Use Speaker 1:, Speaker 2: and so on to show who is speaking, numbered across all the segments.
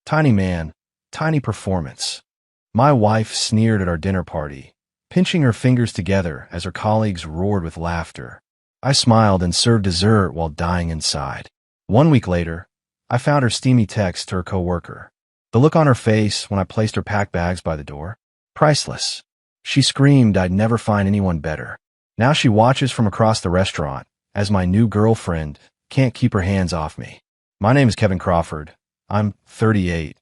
Speaker 1: Tiny man, tiny performance. My wife sneered at our dinner party, pinching her fingers together as her colleagues roared with laughter. I smiled and served dessert while dying inside. 1 week later, I found her steamy text to her coworker. The look on her face when I placed her packed bags by the door? Priceless. She screamed I'd never find anyone better. Now she watches from across the restaurant as my new girlfriend can't keep her hands off me. My name is Kevin Crawford. I'm 38,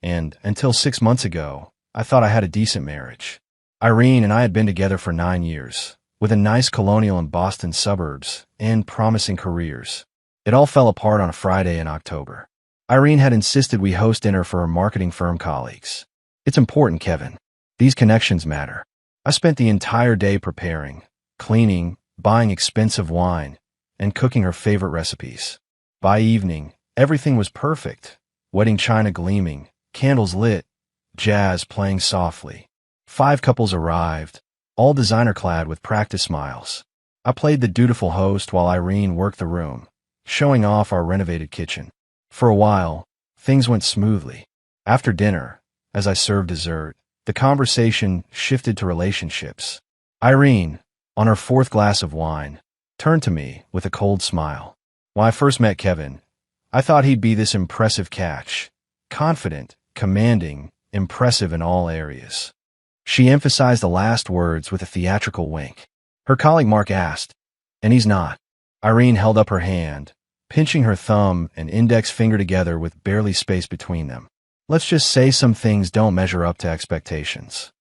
Speaker 1: and until 6 months ago, I thought I had a decent marriage. Irene and I had been together for 9 years, with a nice colonial in Boston suburbs and promising careers. It all fell apart on a Friday in October. Irene had insisted we host dinner for her marketing firm colleagues. It's important, Kevin. These connections matter. I spent the entire day preparing, cleaning, buying expensive wine, and cooking her favorite recipes. By evening, everything was perfect. Wedding china gleaming, candles lit, jazz playing softly. 5 couples arrived, all designer-clad with practice smiles. I played the dutiful host while Irene worked the room, showing off our renovated kitchen. For a while, things went smoothly. After dinner, as I served dessert, the conversation shifted to relationships. Irene, on her 4th glass of wine, turned to me with a cold smile. When I first met Kevin, I thought he'd be this impressive catch, confident, commanding, impressive in all areas. She emphasized the last words with a theatrical wink. Her colleague Mark asked, "And he's not?" Irene held up her hand, pinching her thumb and index finger together with barely space between them. Let's just say some things don't measure up to expectations.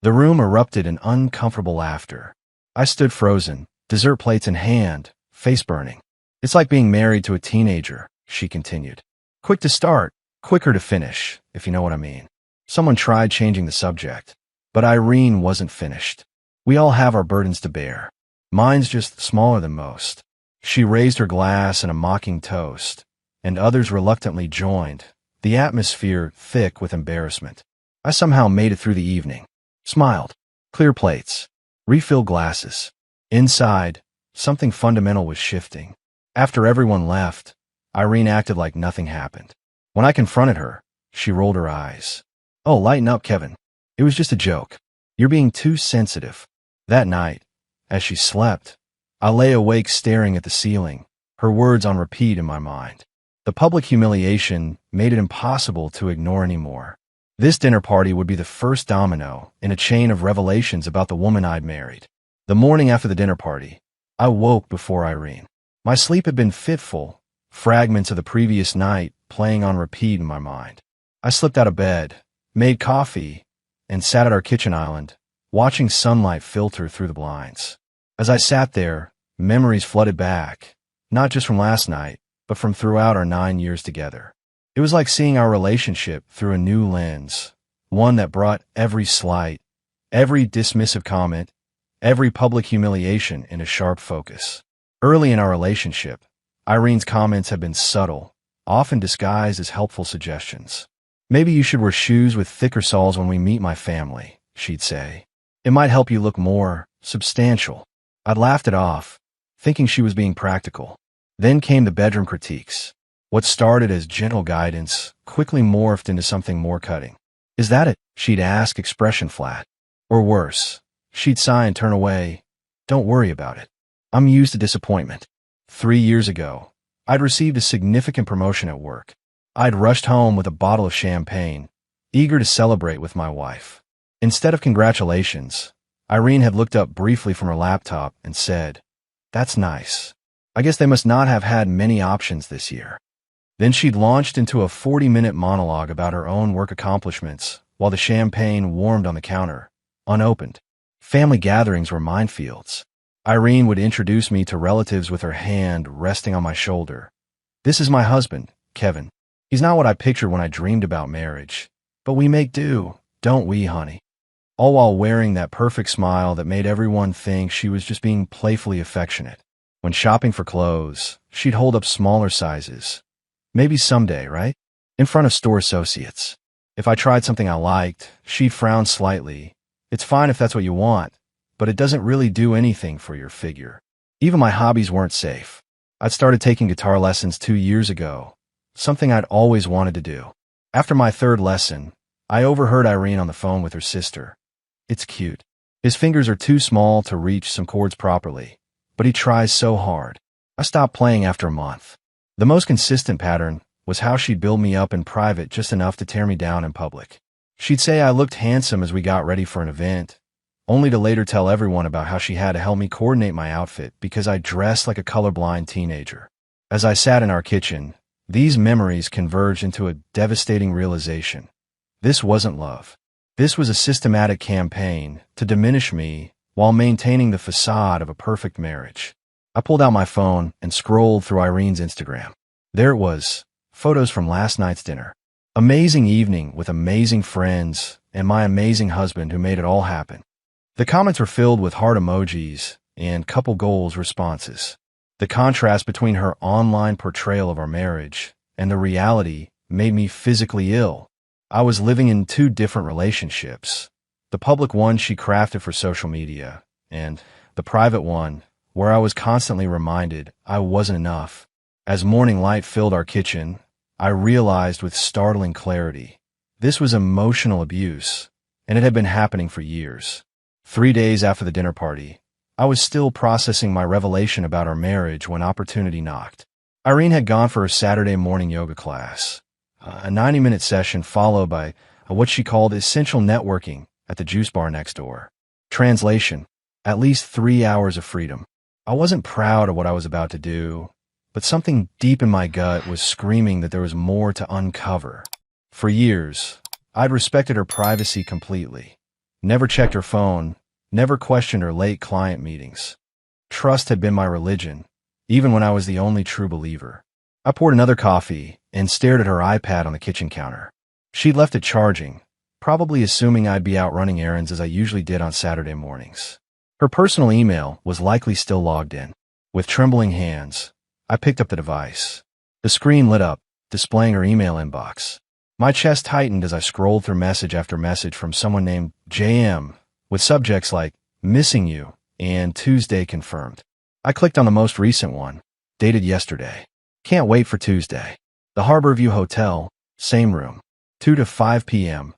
Speaker 1: The room erupted in uncomfortable laughter. I stood frozen, dessert plates in hand, face burning. It's like being married to a teenager, she continued. Quick to start, quicker to finish, if you know what I mean. Someone tried changing the subject, but Irene wasn't finished. We all have our burdens to bear. Mine's just smaller than most. She raised her glass in a mocking toast, and others reluctantly joined, the atmosphere thick with embarrassment. I somehow made it through the evening. Smiled. Clear plates. Refilled glasses. Inside, something fundamental was shifting. After everyone left, Irene acted like nothing happened. When I confronted her, she rolled her eyes. Oh, lighten up, Kevin. It was just a joke. You're being too sensitive. That night, as she slept, I lay awake staring at the ceiling, her words on repeat in my mind. The public humiliation made it impossible to ignore anymore. This dinner party would be the first domino in a chain of revelations about the woman I'd married. The morning after the dinner party, I woke before Irene. My sleep had been fitful, fragments of the previous night playing on repeat in my mind. I slipped out of bed, made coffee, and sat at our kitchen island, watching sunlight filter through the blinds. As I sat there, memories flooded back, not just from last night, but from throughout our 9 years together. It was like seeing our relationship through a new lens, one that brought every slight, every dismissive comment, every public humiliation into sharp focus. Early in our relationship, Irene's comments had been subtle, often disguised as helpful suggestions. Maybe you should wear shoes with thicker soles when we meet my family, she'd say. It might help you look more substantial. I'd laughed it off, thinking she was being practical. Then came the bedroom critiques. What started as gentle guidance quickly morphed into something more cutting. Is that it? She'd ask, expression flat. Or worse, she'd sigh and turn away. Don't worry about it. I'm used to disappointment. 3 years ago, I'd received a significant promotion at work. I'd rushed home with a bottle of champagne, eager to celebrate with my wife. Instead of congratulations, Irene had looked up briefly from her laptop and said, "That's nice. I guess they must not have had many options this year." Then she'd launched into a 40-minute monologue about her own work accomplishments while the champagne warmed on the counter, unopened. Family gatherings were minefields. Irene would introduce me to relatives with her hand resting on my shoulder. "This is my husband, Kevin. He's not what I pictured when I dreamed about marriage. But we make do, don't we, honey?" All while wearing that perfect smile that made everyone think she was just being playfully affectionate. When shopping for clothes, she'd hold up smaller sizes. Maybe someday, right? In front of store associates. If I tried something I liked, she'd frown slightly. "It's fine if that's what you want, but it doesn't really do anything for your figure." Even my hobbies weren't safe. I'd started taking guitar lessons 2 years ago, something I'd always wanted to do. After my third lesson, I overheard Irene on the phone with her sister. It's cute. His fingers are too small to reach some chords properly, but he tries so hard. I stopped playing after a month. The most consistent pattern was how she'd build me up in private just enough to tear me down in public. She'd say I looked handsome as we got ready for an event, only to later tell everyone about how she had to help me coordinate my outfit because I dressed like a colorblind teenager. As I sat in our kitchen, these memories converged into a devastating realization. This wasn't love. This was a systematic campaign to diminish me while maintaining the facade of a perfect marriage. I pulled out my phone and scrolled through Irene's Instagram. There it was, photos from last night's dinner. Amazing evening with amazing friends and my amazing husband who made it all happen. The comments were filled with heart emojis and couple goals responses. The contrast between her online portrayal of our marriage and the reality made me physically ill. I was living in two different relationships. The public one she crafted for social media, and the private one where I was constantly reminded I wasn't enough. As morning light filled our kitchen, I realized with startling clarity, this was emotional abuse, and it had been happening for years. 3 days after the dinner party, I was still processing my revelation about our marriage when opportunity knocked. Irene had gone for her Saturday morning yoga class, a 90-minute session followed by what she called essential networking at the juice bar next door. Translation: at least 3 hours of freedom. I wasn't proud of what I was about to do, but something deep in my gut was screaming that there was more to uncover. For years, I'd respected her privacy completely. Never checked her phone, never questioned her late client meetings. Trust had been my religion, even when I was the only true believer. I poured another coffee and stared at her iPad on the kitchen counter. She'd left it charging, probably assuming I'd be out running errands as I usually did on Saturday mornings. Her personal email was likely still logged in. With trembling hands, I picked up the device. The screen lit up, displaying her email inbox. My chest tightened as I scrolled through message after message from someone named JM, with subjects like "missing you" and "Tuesday confirmed." I clicked on the most recent one, dated yesterday. Can't wait for Tuesday. The Harborview Hotel, same room, 2 to 5 p.m.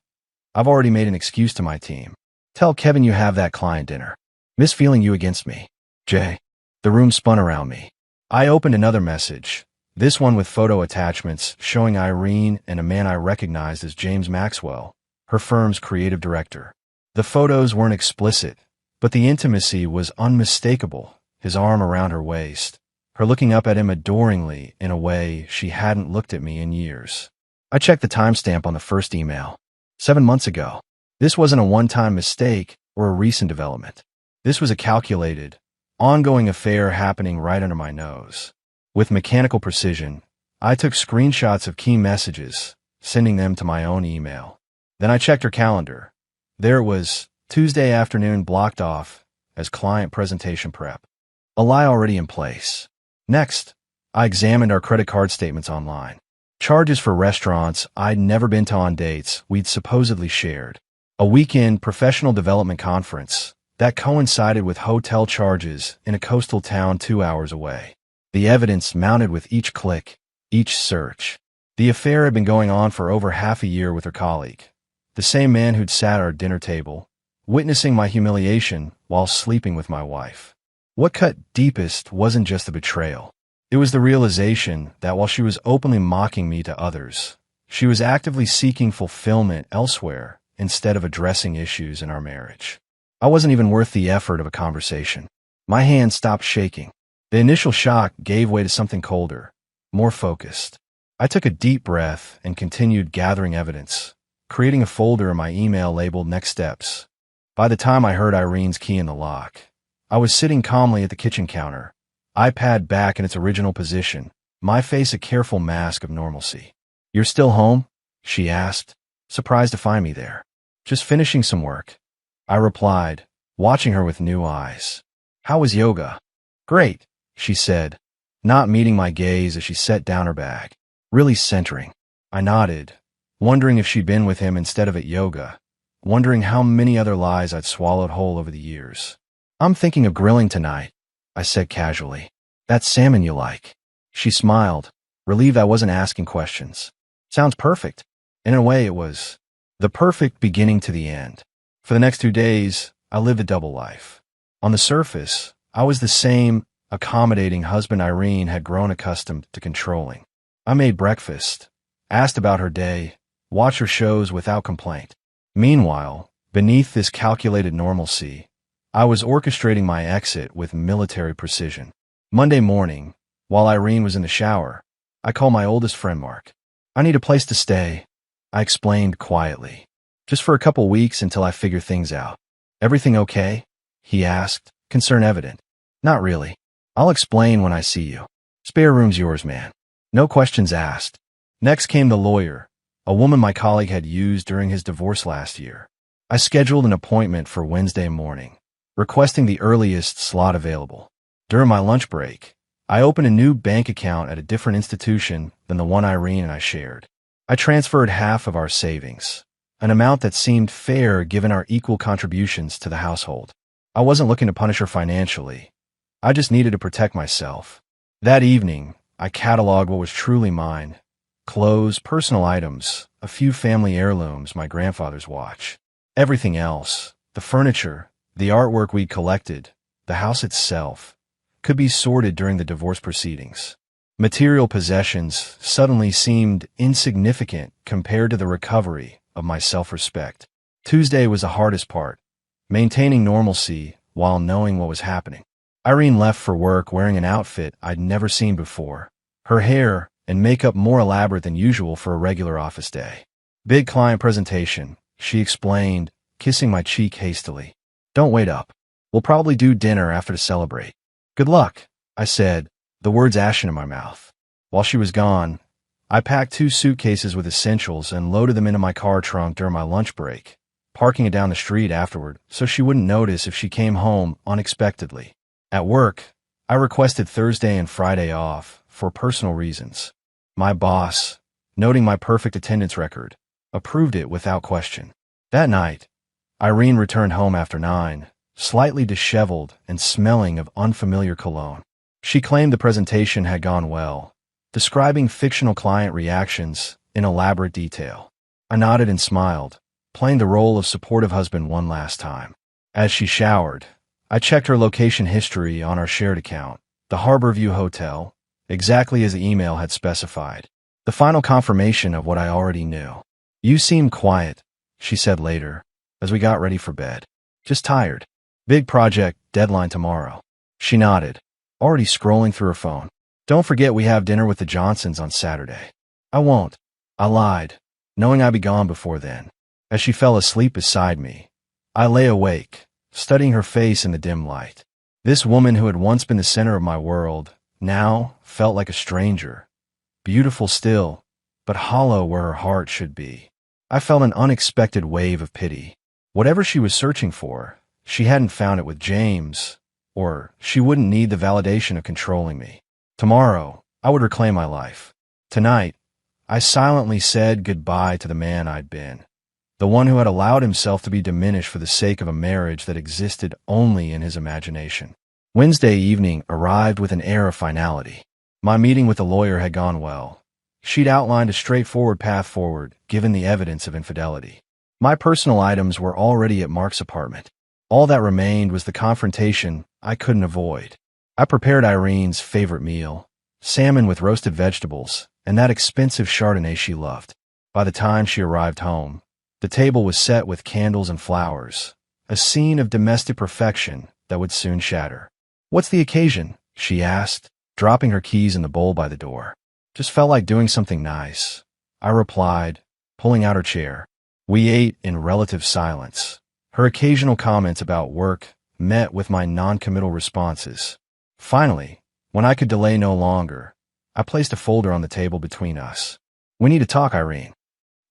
Speaker 1: I've already made an excuse to my team. Tell Kevin you have that client dinner. Miss feeling you against me. Jay. The room spun around me. I opened another message, this one with photo attachments showing Irene and a man I recognized as James Maxwell, her firm's creative director. The photos weren't explicit, but the intimacy was unmistakable, his arm around her waist, her looking up at him adoringly in a way she hadn't looked at me in years. I checked the timestamp on the first email. 7 months ago. This wasn't a one-time mistake or a recent development. This was a calculated, ongoing affair happening right under my nose. With mechanical precision, I took screenshots of key messages, sending them to my own email. Then I checked her calendar. There it was, Tuesday afternoon blocked off as client presentation prep. A lie already in place. Next, I examined our credit card statements online. Charges for restaurants I'd never been to on dates we'd supposedly shared. A weekend professional development conference that coincided with hotel charges in a coastal town 2 hours away. The evidence mounted with each click, each search. The affair had been going on for over half a year with her colleague, the same man who'd sat at our dinner table, witnessing my humiliation while sleeping with my wife. What cut deepest wasn't just the betrayal. It was the realization that while she was openly mocking me to others, she was actively seeking fulfillment elsewhere instead of addressing issues in our marriage. I wasn't even worth the effort of a conversation. My hands stopped shaking. The initial shock gave way to something colder, more focused. I took a deep breath and continued gathering evidence, creating a folder in my email labeled Next Steps. By the time I heard Irene's key in the lock, I was sitting calmly at the kitchen counter, iPad back in its original position, my face a careful mask of normalcy. "You're still home?" she asked, surprised to find me there. "Just finishing some work," I replied, watching her with new eyes. "How was yoga?" "Great," she said, not meeting my gaze as she set down her bag. "Really centering." I nodded, wondering if she'd been with him instead of at yoga, wondering how many other lies I'd swallowed whole over the years. "I'm thinking of grilling tonight," I said casually. "That salmon you like." She smiled, relieved I wasn't asking questions. "Sounds perfect." In a way, it was the perfect beginning to the end. For the next 2 days, I lived a double life. On the surface, I was the same accommodating husband Irene had grown accustomed to controlling. I made breakfast, asked about her day, watched her shows without complaint. Meanwhile, beneath this calculated normalcy, I was orchestrating my exit with military precision. Monday morning, while Irene was in the shower, I called my oldest friend Mark. "I need a place to stay," I explained quietly. "Just for a couple weeks until I figure things out." "Everything okay?" he asked, concern evident. "Not really. I'll explain when I see you. Spare room's yours, man." No questions asked. Next came the lawyer, a woman my colleague had used during his divorce last year. I scheduled an appointment for Wednesday morning, requesting the earliest slot available. During my lunch break, I opened a new bank account at a different institution than the one Irene and I shared. I transferred half of our savings, an amount that seemed fair given our equal contributions to the household. I wasn't looking to punish her financially. I just needed to protect myself. That evening, I cataloged what was truly mine: clothes, personal items, a few family heirlooms, my grandfather's watch. Everything else, the furniture, the artwork we'd collected, the house itself, could be sorted during the divorce proceedings. Material possessions suddenly seemed insignificant compared to the recovery of my self-respect. Tuesday was the hardest part, maintaining normalcy while knowing what was happening. Irene left for work wearing an outfit I'd never seen before, her hair and makeup more elaborate than usual for a regular office day. "Big client presentation," she explained, kissing my cheek hastily. "Don't wait up. We'll probably do dinner after to celebrate." "Good luck," I said, the words ashen in my mouth. While she was gone, I packed 2 suitcases with essentials and loaded them into my car trunk during my lunch break, parking it down the street afterward so she wouldn't notice if she came home unexpectedly. At work, I requested Thursday and Friday off for personal reasons. My boss, noting my perfect attendance record, approved it without question. That night, Irene returned home after 9, slightly disheveled and smelling of unfamiliar cologne. She claimed the presentation had gone well, describing fictional client reactions in elaborate detail. I nodded and smiled, playing the role of supportive husband one last time. As she showered, I checked her location history on our shared account, the Harborview Hotel, exactly as the email had specified. The final confirmation of what I already knew. "You seem quiet," she said later, as we got ready for bed. "Just tired. Big project, deadline tomorrow." She nodded, already scrolling through her phone. "Don't forget we have dinner with the Johnsons on Saturday." "I won't," I lied, knowing I'd be gone before then. As she fell asleep beside me, I lay awake, studying her face in the dim light. This woman who had once been the center of my world now felt like a stranger, beautiful still, but hollow where her heart should be. I felt an unexpected wave of pity. Whatever she was searching for, she hadn't found it with James, or she wouldn't need the validation of controlling me. Tomorrow, I would reclaim my life. Tonight, I silently said goodbye to the man I'd been, the one who had allowed himself to be diminished for the sake of a marriage that existed only in his imagination. Wednesday evening arrived with an air of finality. My meeting with the lawyer had gone well. She'd outlined a straightforward path forward, given the evidence of infidelity. My personal items were already at Mark's apartment. All that remained was the confrontation I couldn't avoid. I prepared Irene's favorite meal, salmon with roasted vegetables, and that expensive Chardonnay she loved. By the time she arrived home, the table was set with candles and flowers, a scene of domestic perfection that would soon shatter. "What's the occasion?" she asked, dropping her keys in the bowl by the door. "Just felt like doing something nice," I replied, pulling out her chair. We ate in relative silence. Her occasional comments about work met with my non-committal responses. Finally, when I could delay no longer, I placed a folder on the table between us. "We need to talk, Irene."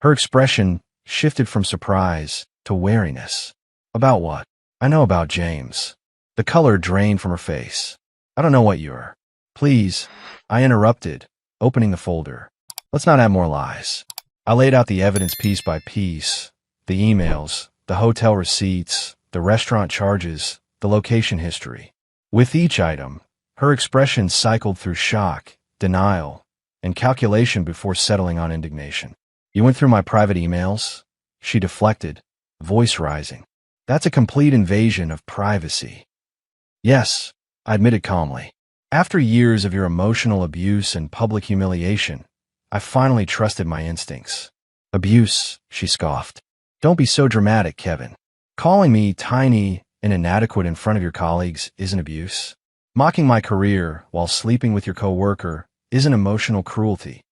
Speaker 1: Her expression shifted from surprise to wariness. "About what?" "I know about James." The color drained from her face. "I don't know what you're—" "Please," I interrupted, opening the folder. "Let's not add more lies." I laid out the evidence piece by piece, the emails, the hotel receipts, the restaurant charges, the location history. With each item, her expression cycled through shock, denial, and calculation before settling on indignation. You went through my private emails? She deflected, voice rising. That's a complete invasion of privacy. Yes, I admitted calmly. After years of your emotional abuse and public humiliation, I finally trusted my instincts. Abuse, she scoffed. Don't be so dramatic, Kevin. Calling me tiny and inadequate in front of your colleagues isn't abuse. Mocking my career while sleeping with your coworker isn't emotional cruelty.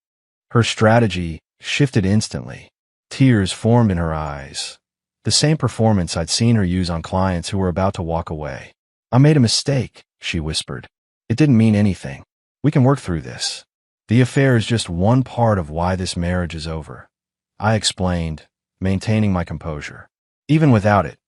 Speaker 1: Her strategy shifted instantly. Tears formed in her eyes. The same performance I'd seen her use on clients who were about to walk away. I made a mistake, she whispered. It didn't mean anything. We can work through this. The affair is just one part of why this marriage is over. I explained, maintaining my composure. Even without it,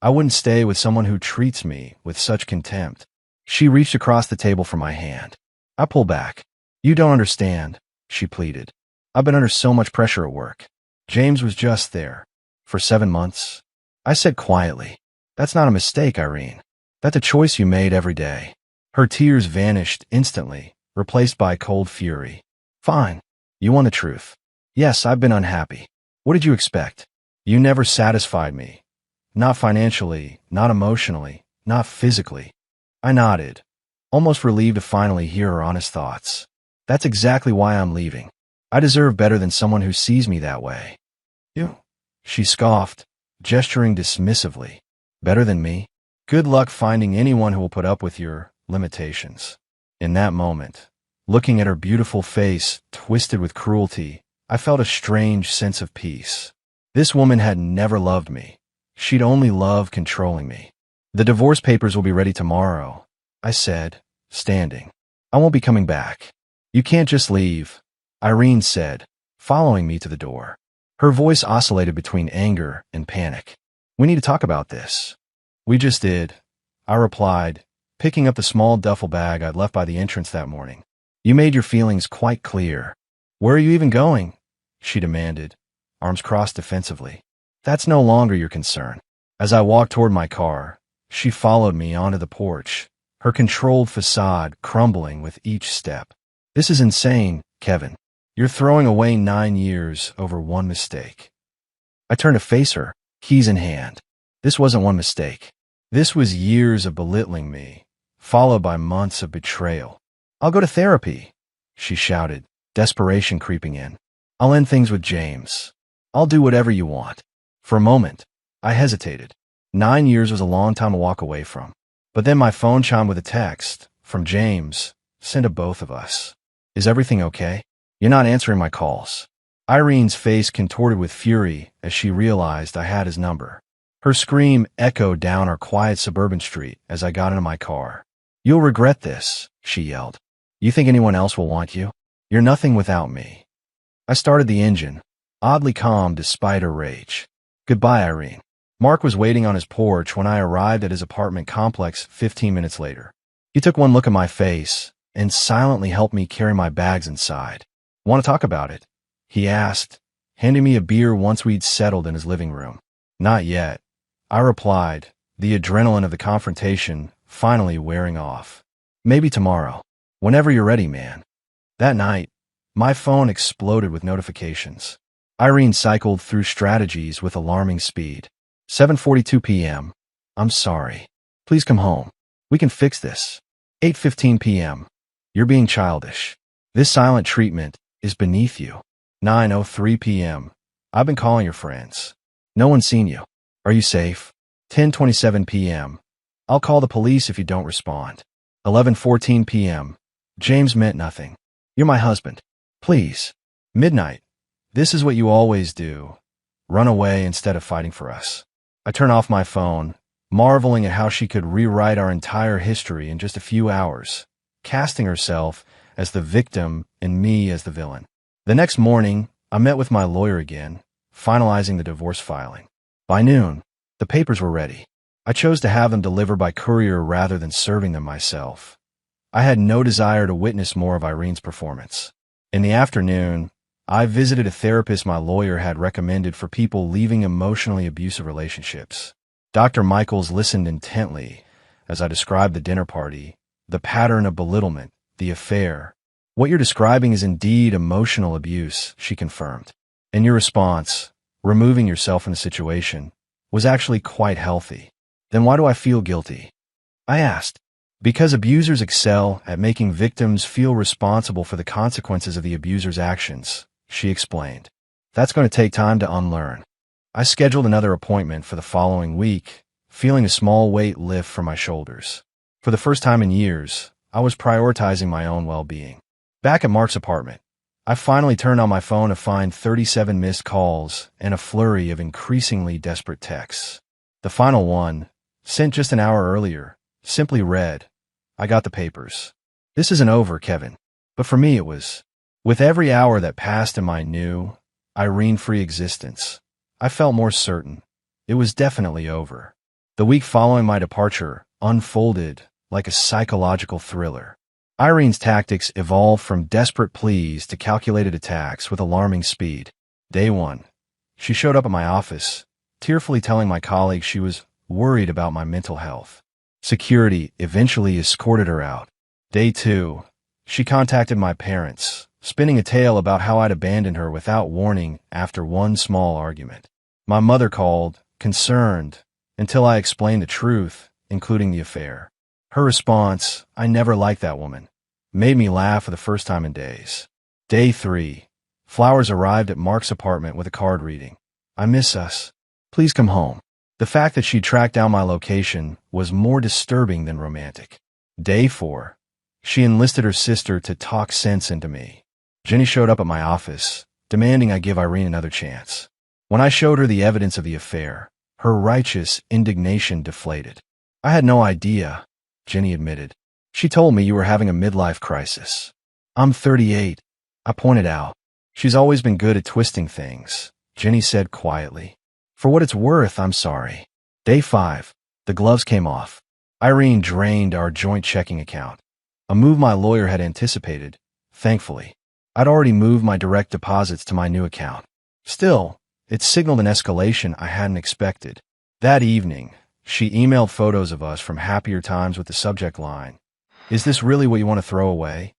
Speaker 1: I wouldn't stay with someone who treats me with such contempt. She reached across the table for my hand. I pulled back. You don't understand, she pleaded. I've been under so much pressure at work. James was just there. For 7 months. I said quietly, that's not a mistake, Irene. That's a choice you made every day. Her tears vanished instantly, replaced by cold fury. Fine. You want the truth. Yes, I've been unhappy. What did you expect? You never satisfied me. Not financially, not emotionally, not physically. I nodded, almost relieved to finally hear her honest thoughts. That's exactly why I'm leaving. I deserve better than someone who sees me that way. You? She scoffed, gesturing dismissively. Better than me? Good luck finding anyone who will put up with your limitations. In that moment, looking at her beautiful face twisted with cruelty, I felt a strange sense of peace. This woman had never loved me. She'd only loved controlling me. The divorce papers will be ready tomorrow, I said, standing. I won't be coming back. You can't just leave, Irene said, following me to the door. Her voice oscillated between anger and panic. We need to talk about this. We just did, I replied, picking up the small duffel bag I'd left by the entrance that morning. You made your feelings quite clear. Where are you even going? She demanded, arms crossed defensively. That's no longer your concern. As I walked toward my car, she followed me onto the porch, her controlled facade crumbling with each step. This is insane, Kevin. You're throwing away 9 years over one mistake. I turned to face her, keys in hand. This wasn't one mistake. This was years of belittling me, followed by months of betrayal. I'll go to therapy, she shouted, desperation creeping in. I'll end things with James. I'll do whatever you want. For a moment, I hesitated. 9 years was a long time to walk away from. But then my phone chimed with a text from James, sent to both of us. Is everything okay? You're not answering my calls. Irene's face contorted with fury as she realized I had his number. Her scream echoed down our quiet suburban street as I got into my car. You'll regret this, she yelled. You think anyone else will want you? You're nothing without me. I started the engine, oddly calm despite her rage. Goodbye, Irene. Mark was waiting on his porch when I arrived at his apartment complex 15 minutes later. He took one look at my face and silently helped me carry my bags inside. Want to talk about it? He asked, handing me a beer once we'd settled in his living room. Not yet, I replied, the adrenaline of the confrontation finally wearing off. Maybe tomorrow. Whenever you're ready, man. That night, my phone exploded with notifications. Irene cycled through strategies with alarming speed. 7:42 p.m. I'm sorry. Please come home. We can fix this. 8:15 p.m. You're being childish. This silent treatment is beneath you. 9:03 p.m. I've been calling your friends. No one's seen you. Are you safe? 10:27 p.m. I'll call the police if you don't respond. 11:14 p.m. James meant nothing. You're my husband. Please. Midnight. This is what you always do. Run away instead of fighting for us. I turn off my phone, marveling at how she could rewrite our entire history in just a few hours, casting herself as the victim and me as the villain. The next morning, I met with my lawyer again, finalizing the divorce filing. By noon, the papers were ready. I chose to have them delivered by courier rather than serving them myself. I had no desire to witness more of Irene's performance. In the afternoon, I visited a therapist my lawyer had recommended for people leaving emotionally abusive relationships. Dr. Michaels listened intently as I described the dinner party, the pattern of belittlement, the affair. What you're describing is indeed emotional abuse, she confirmed. And your response, removing yourself from the situation, was actually quite healthy. Then why do I feel guilty? I asked. Because abusers excel at making victims feel responsible for the consequences of the abuser's actions, she explained. That's going to take time to unlearn. I scheduled another appointment for the following week, feeling a small weight lift from my shoulders. For the first time in years, I was prioritizing my own well-being. Back at Mark's apartment, I finally turned on my phone to find 37 missed calls and a flurry of increasingly desperate texts. The final one, sent just an hour earlier, simply read, "I got the papers. This isn't over, Kevin." But for me it was. With every hour that passed in my new, Irene-free existence, I felt more certain. It was definitely over. The week following my departure unfolded like a psychological thriller. Irene's tactics evolved from desperate pleas to calculated attacks with alarming speed. Day 1. She showed up at my office, tearfully telling my colleagues she was worried about my mental health. Security eventually escorted her out. Day 2. She contacted my parents, spinning a tale about how I'd abandoned her without warning after one small argument. My mother called, concerned, until I explained the truth, including the affair. Her response, "I never liked that woman," made me laugh for the first time in days. Day 3. Flowers arrived at Mark's apartment with a card reading, "I miss us. Please come home." The fact that she tracked down my location was more disturbing than romantic. Day 4. She enlisted her sister to talk sense into me. Jenny showed up at my office, demanding I give Irene another chance. When I showed her the evidence of the affair, her righteous indignation deflated. "I had no idea," Jenny admitted. "She told me you were having a midlife crisis." "I'm 38, I pointed out. "She's always been good at twisting things," Jenny said quietly. "For what it's worth, I'm sorry." Day 5. The gloves came off. Irene drained our joint checking account, a move my lawyer had anticipated, thankfully. I'd already moved my direct deposits to my new account. Still, it signaled an escalation I hadn't expected. That evening, she emailed photos of us from happier times with the subject line, "Is this really what you want to throw away?"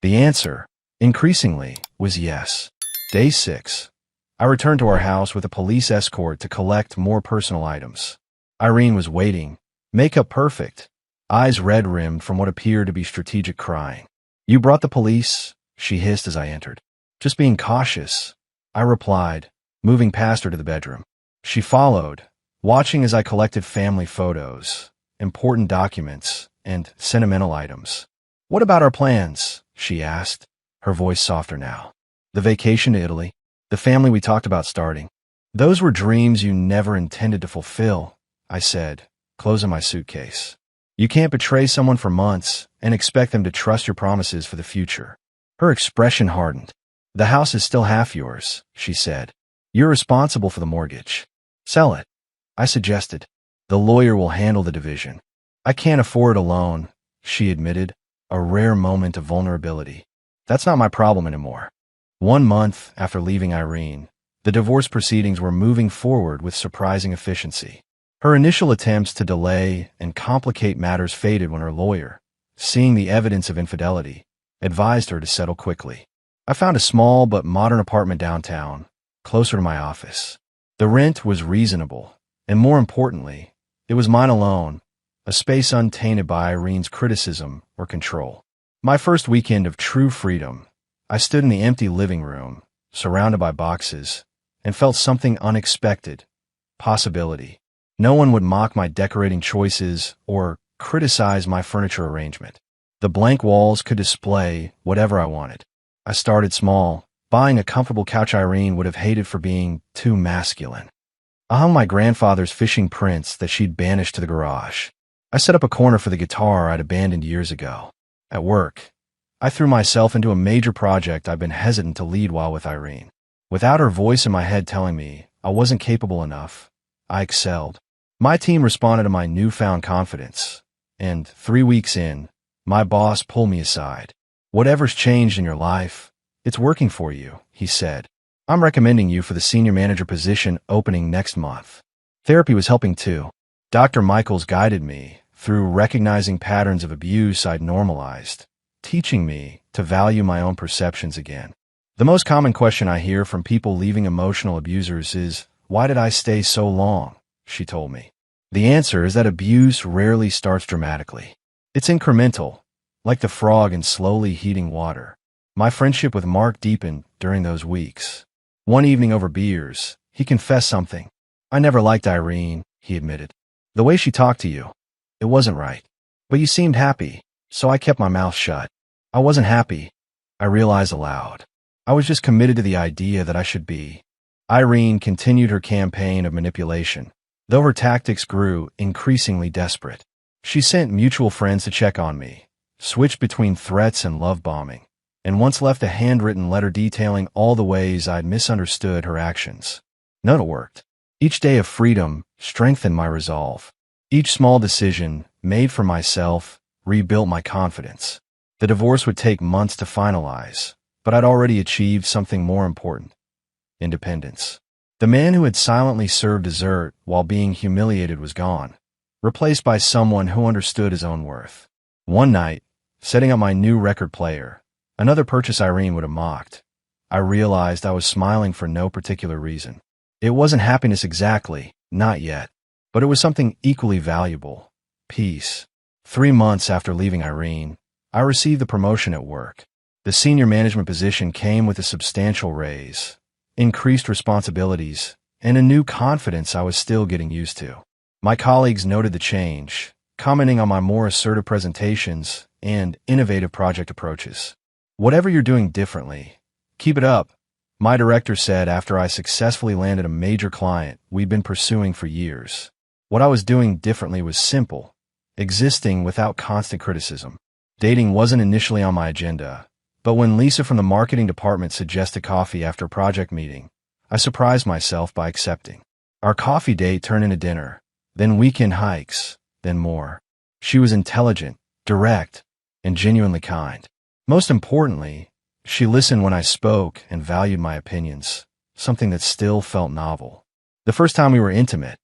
Speaker 1: The answer, increasingly, was yes. Day 6. I returned to our house with a police escort to collect more personal items. Irene was waiting, makeup perfect, eyes red-rimmed from what appeared to be strategic crying. "You brought the police?" she hissed as I entered. "Just being cautious," I replied, moving past her to the bedroom. She followed, watching as I collected family photos, important documents, and sentimental items. "What about our plans?" she asked, her voice softer now. "The vacation to Italy, the family we talked about starting. Those were dreams you never intended to fulfill," I said, closing my suitcase. "You can't betray someone for months and expect them to trust your promises for the future." Her expression hardened. "The house is still half yours," she said. "You're responsible for the mortgage. Sell it," I suggested. "The lawyer will handle the division." "I can't afford it alone," she admitted, a rare moment of vulnerability. "That's not my problem anymore." 1 month after leaving Irene, the divorce proceedings were moving forward with surprising efficiency. Her initial attempts to delay and complicate matters faded when her lawyer, seeing the evidence of infidelity, advised her to settle quickly. I found a small but modern apartment downtown, closer to my office. The rent was reasonable, and more importantly, it was mine alone, a space untainted by Irene's criticism or control. My first weekend of true freedom, I stood in the empty living room, surrounded by boxes, and felt something unexpected, possibility. No one would mock my decorating choices or criticize my furniture arrangement. The blank walls could display whatever I wanted. I started small, buying a comfortable couch Irene would have hated for being too masculine. I hung my grandfather's fishing prints that she'd banished to the garage. I set up a corner for the guitar I'd abandoned years ago. At work, I threw myself into a major project I'd been hesitant to lead while with Irene. Without her voice in my head telling me I wasn't capable enough, I excelled. My team responded to my newfound confidence, and 3 weeks in, my boss pulled me aside. "Whatever's changed in your life, it's working for you," he said. "I'm recommending you for the senior manager position opening next month." Therapy was helping too. Dr. Michaels guided me through recognizing patterns of abuse I'd normalized, teaching me to value my own perceptions again. The most common question I hear from people leaving emotional abusers is, "Why did I stay so long?" she told me. The answer is that abuse rarely starts dramatically. It's incremental, like the frog in slowly heating water. My friendship with Mark deepened during those weeks. One evening over beers, he confessed something. "I never liked Irene," he admitted. "The way she talked to you, it wasn't right. But you seemed happy, so I kept my mouth shut." I wasn't happy, I realized aloud. I was just committed to the idea that I should be. Irene continued her campaign of manipulation, though her tactics grew increasingly desperate. She sent mutual friends to check on me, switched between threats and love bombing, and once left a handwritten letter detailing all the ways I'd misunderstood her actions. None of it worked. Each day of freedom strengthened my resolve. Each small decision, made for myself, rebuilt my confidence. The divorce would take months to finalize, but I'd already achieved something more important: independence. The man who had silently served dessert while being humiliated was gone, replaced by someone who understood his own worth. One night, setting up my new record player, another purchase Irene would have mocked, I realized I was smiling for no particular reason. It wasn't happiness exactly, not yet, but it was something equally valuable: peace. 3 months after leaving Irene, I received the promotion at work. The senior management position came with a substantial raise, increased responsibilities, and a new confidence I was still getting used to. My colleagues noted the change, commenting on my more assertive presentations and innovative project approaches. "Whatever you're doing differently, keep it up," my director said after I successfully landed a major client we'd been pursuing for years. What I was doing differently was simple: existing without constant criticism. Dating wasn't initially on my agenda, but when Lisa from the marketing department suggested coffee after a project meeting, I surprised myself by accepting. Our coffee date turned into dinner, then weekend hikes, then more. She was intelligent, direct, and genuinely kind. Most importantly, she listened when I spoke and valued my opinions, something that still felt novel. The first time we were intimate,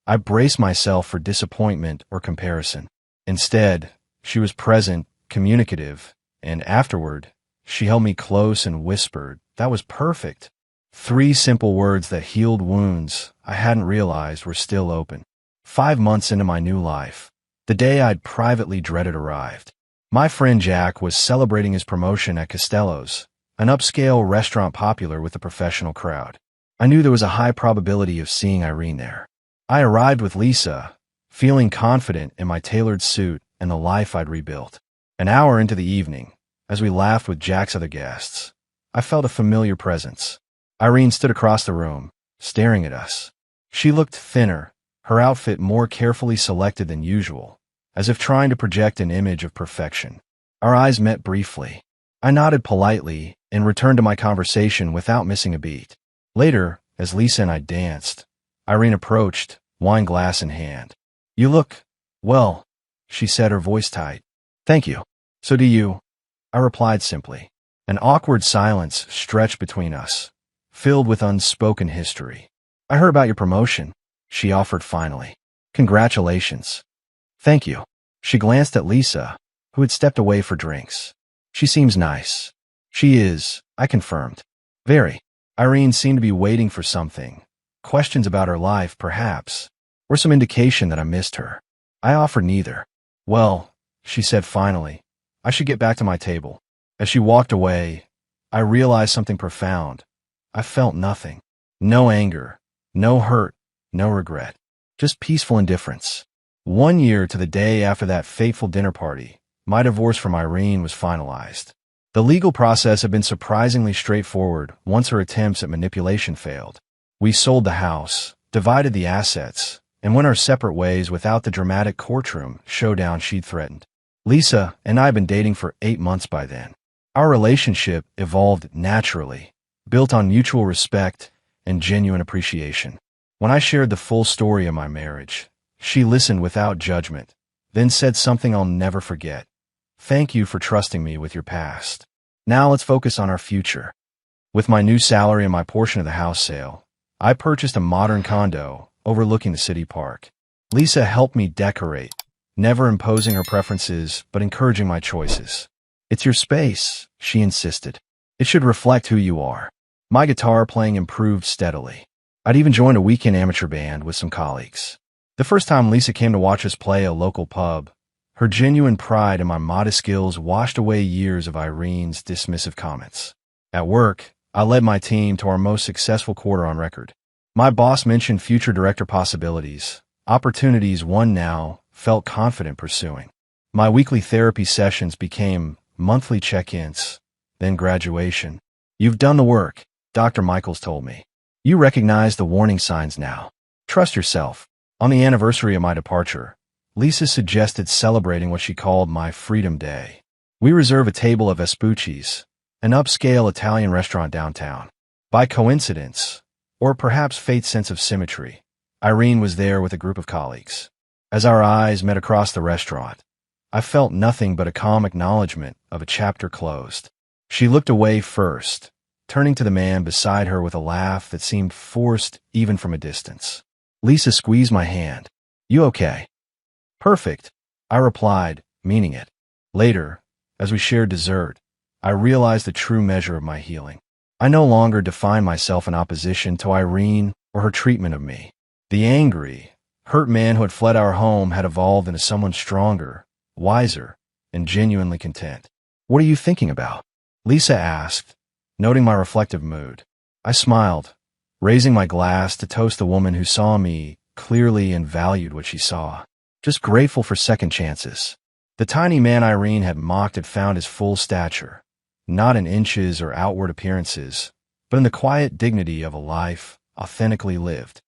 Speaker 1: I braced myself for disappointment or comparison. Instead, she was present, communicative, and afterward, she held me close and whispered, "That was perfect." 3 simple words that healed wounds I hadn't realized were still open. 5 months into my new life, the day I'd privately dreaded arrived. My friend Jack was celebrating his promotion at Costello's, an upscale restaurant popular with the professional crowd. I knew there was a high probability of seeing Irene there. I arrived with Lisa, feeling confident in my tailored suit and the life I'd rebuilt. An hour into the evening, as we laughed with Jack's other guests, I felt a familiar presence. Irene stood across the room, staring at us. She looked thinner, her outfit more carefully selected than usual, as if trying to project an image of perfection. Our eyes met briefly. I nodded politely and returned to my conversation without missing a beat. Later, as Lisa and I danced, Irene approached, wine glass in hand. "You look, well," she said, her voice tight. "Thank you. So do you," I replied simply. An awkward silence stretched between us, filled with unspoken history. "I heard about your promotion," she offered finally. "Congratulations." "Thank you." She glanced at Lisa, who had stepped away for drinks. "She seems nice." "She is," I confirmed. "Very." Irene seemed to be waiting for something. Questions about her life, perhaps, or some indication that I missed her. I offered neither. "Well," she said finally, "I should get back to my table." As she walked away, I realized something profound. I felt nothing. No anger, no hurt, no regret. Just peaceful indifference. 1 year to the day after that fateful dinner party, my divorce from Irene was finalized. The legal process had been surprisingly straightforward once her attempts at manipulation failed. We sold the house, divided the assets, and went our separate ways without the dramatic courtroom showdown she'd threatened. Lisa and I had been dating for 8 months by then. Our relationship evolved naturally, built on mutual respect and genuine appreciation. When I shared the full story of my marriage, she listened without judgment, then said something I'll never forget. "Thank you for trusting me with your past. Now let's focus on our future." With my new salary and my portion of the house sale, I purchased a modern condo overlooking the city park. Lisa helped me decorate, never imposing her preferences but encouraging my choices. "It's your space," she insisted. It should reflect who you are. My guitar playing improved steadily. I'd even joined a weekend amateur band with some colleagues. The first time Lisa came to watch us play a local pub, her genuine pride in my modest skills washed away years of Irene's dismissive comments. At work, I led my team to our most successful quarter on record. My boss mentioned future director possibilities, opportunities one now felt confident pursuing. My weekly therapy sessions became monthly check-ins, then graduation. You've done the work, Dr. Michaels told me. You recognize the warning signs now. Trust yourself. On the anniversary of my departure, Lisa suggested celebrating what she called my Freedom Day. We reserve a table at Vespucci's, an upscale Italian restaurant downtown. By coincidence, or perhaps fate's sense of symmetry, Irene was there with a group of colleagues. As our eyes met across the restaurant, I felt nothing but a calm acknowledgement of a chapter closed. She looked away first, turning to the man beside her with a laugh that seemed forced even from a distance. Lisa squeezed my hand. You okay? Perfect, I replied, meaning it. Later, as we shared dessert, I realized the true measure of my healing. I no longer defined myself in opposition to Irene or her treatment of me. The angry, hurt man who had fled our home had evolved into someone stronger, wiser, and genuinely content. What are you thinking about? Lisa asked, noting my reflective mood. I smiled, raising my glass to toast the woman who saw me clearly and valued what she saw. Just grateful for second chances. The tiny man Irene had mocked had found his full stature, not in inches or outward appearances, but in the quiet dignity of a life authentically lived.